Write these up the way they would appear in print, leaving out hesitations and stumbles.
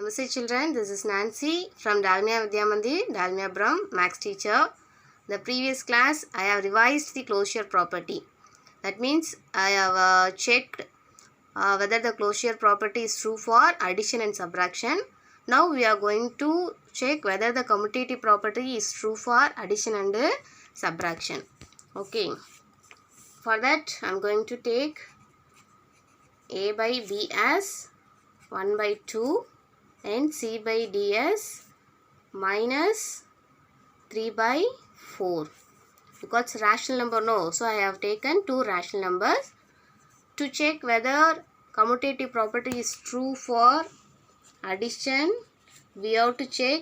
Namaste children, this is Nancy from Dalmia Vidya Mandir, Dalmia Brahm, Max teacher. The previous class I have revised the closure property. That means I have checked whether the closure property is true for addition and subtraction. Now we are going to check whether the commutative property is true for addition and subtraction. Okay. For that I am going to take A by B as 1 by 2 and C by D as minus 3 by 4 because rational number no, so I have taken two rational numbers. To check whether commutative property is true for addition, we have to check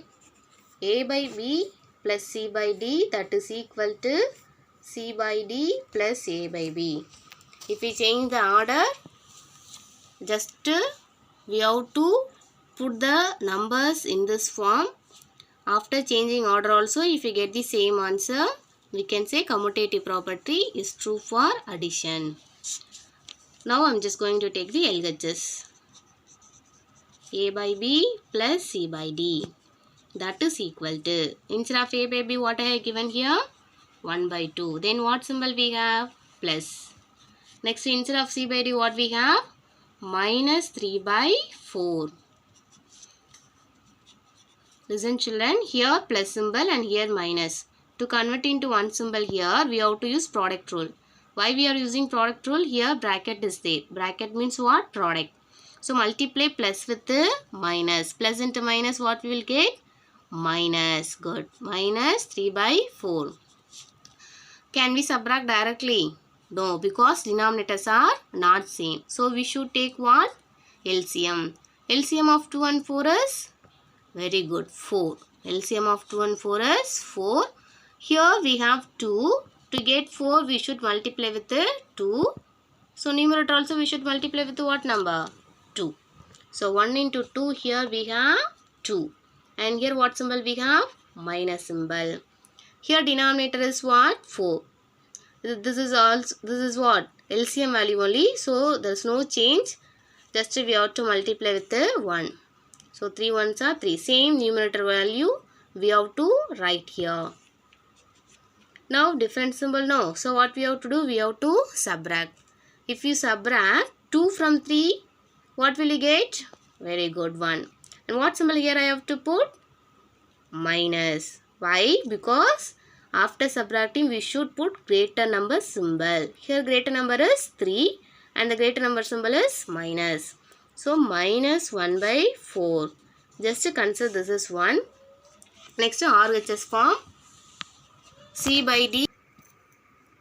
A by B plus C by D, that is equal to C by D plus A by B. If we change the order, just we have to put the numbers in this form. After changing order also, if we get the same answer, we can say commutative property is true for addition. Now I am just going to take the LHS. A by B plus C by D, that is equal to, instead of A by B what I have given here? 1 by 2. Then what symbol we have? Plus. Next instead of C by D what we have? Minus 3 by 4. Listen children, here plus symbol and here minus. To convert into one symbol here, we have to use product rule. Why we are using product rule? Here bracket is there. Bracket means what? Product. So multiply plus with the minus. Plus into minus what we will get? Minus. Good. Minus 3 by 4. Can we subtract directly? No, because denominators are not same. So we should take what? LCM. LCM of 2 and 4 is? Very good. 4. LCM of 2 and 4 is 4. Here we have 2. To get 4 we should multiply with the 2. So numerator also we should multiply with what number? 2. So 1 into 2 here we have 2. And here what symbol we have? Minus symbol. Here denominator is what? 4. This is what? LCM value only. So there is no change. Just we have to multiply with the 1. So 3 ones are 3. Same numerator value we have to write here. Now different symbol no. So what we have to do? We have to subtract. If you subtract 2 from 3, what will you get? Very good, 1. And what symbol here I have to put? Minus. Why? Because after subtracting we should put greater number symbol. Here greater number is 3 and the greater number symbol is minus. So minus 1 by 4. Just to consider this is 1. Next RHS form. C by D.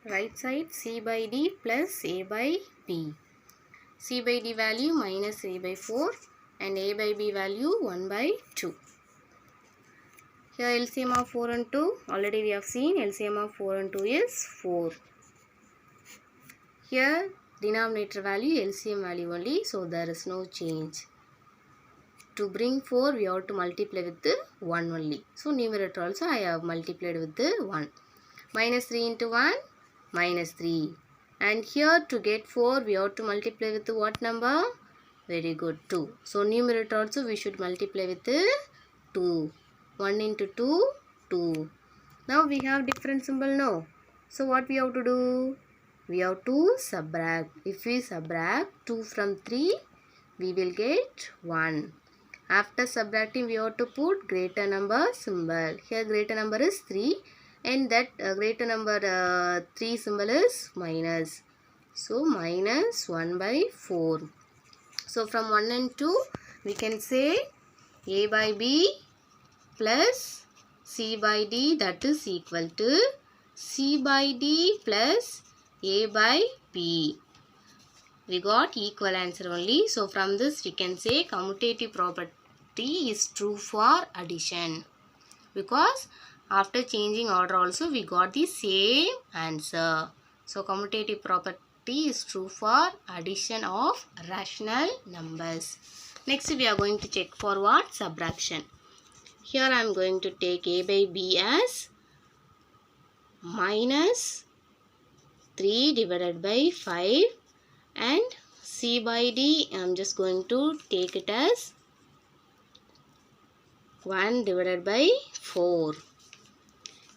Right side C by D plus A by B. C by D value minus A by 4 and A by B value 1 by 2. Here LCM of 4 and 2. Already we have seen LCM of 4 and 2 is 4. Here denominator value LCM value only, so there is no change. To bring 4 we have to multiply with the 1 only. So numerator also I have multiplied with the 1. Minus 3 into 1 minus 3. And here to get 4 we have to multiply with the what number? Very good, 2. So numerator also we should multiply with the 2. 1 into 2, 2. Now we have different symbol now. So what we have to do? We have to subtract. If we subtract 2 from 3, we will get 1. After subtracting, we have to put greater number symbol. Here greater number is 3 and that greater number 3 symbol is minus. So minus 1 by 4. So from 1 and 2, we can say A by B plus C by D, that is equal to C by D plus A by B. We got equal answer only. So from this we can say commutative property is true for addition. Because after changing order also we got the same answer. So commutative property is true for addition of rational numbers. Next we are going to check for what? Subtraction. Here I am going to take A by B as minus 3 divided by 5 and C by D I am just going to take it as 1 divided by 4.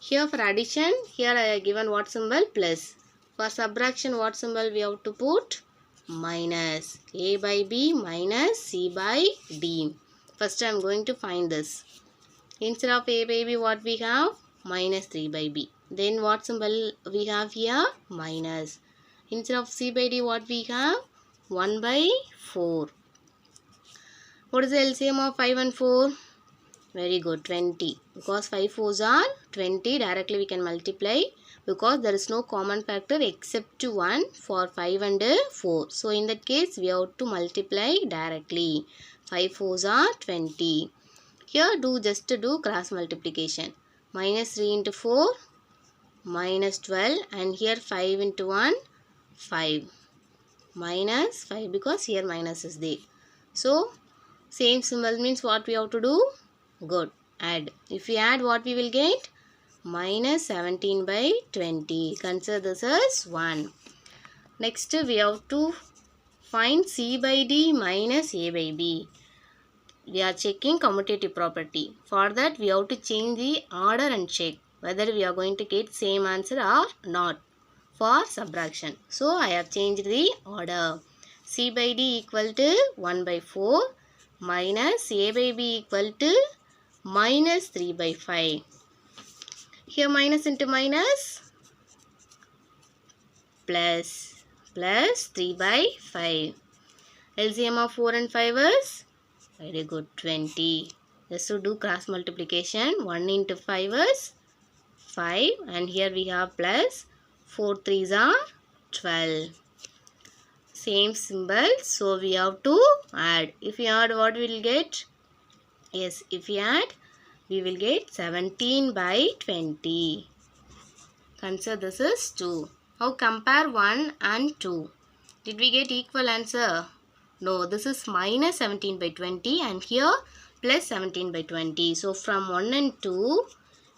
Here for addition, here I have given what symbol? Plus. For subtraction, what symbol we have to put? Minus. A by B minus C by D. First I am going to find this. Instead of A by B, what we have? Minus 3 by B. Then what symbol we have here? Minus. Instead of C by D, what we have? 1 by 4. What is the LCM of 5 and 4? Very good, 20. Because 5 4s are 20, directly we can multiply. Because there is no common factor except 1 for 5 and 4. So in that case, we have to multiply directly. 5 4s are 20. Here just do cross multiplication. Minus 3 into 4, minus 12. And here 5 into 1, 5. Minus 5 because here minus is there. So same symbol means what we have to do? Good. Add. If we add, what we will get? Minus 17 by 20. Consider this as 1. Next, we have to find C by D minus A by B. We are checking commutative property. For that, we have to change the order and check whether we are going to get same answer or not for subtraction. So, I have changed the order. C by D equal to 1 by 4 minus A by B equal to minus 3 by 5. Here minus into minus plus 3 by 5. LCM of 4 and 5 is very good 20. Just to do cross multiplication, 1 into 5 is 5 and here we have plus 4 3s are 12. Same symbol, so we have to add. If we add, what we will get? Yes, if we add, we will get 17 by 20. Consider this is 2. Now compare 1 and 2. Did we get equal answer? No, this is minus 17 by 20 and here plus 17 by 20. So from 1 and 2,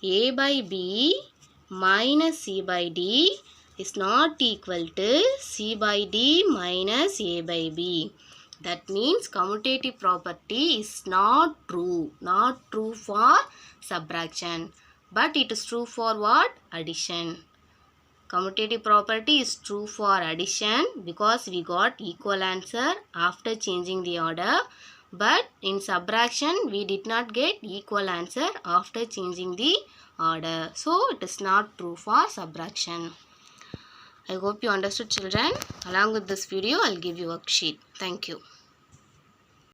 A by B minus C by D is not equal to C by D minus A by B. That means commutative property is not true. Not true for subtraction. But it is true for what? Addition. Commutative property is true for addition because we got equal answer after changing the order. But in subtraction, we did not get equal answer after changing the order. So, it is not true for subtraction. I hope you understood, children. Along with this video, I will give you a worksheet. Thank you.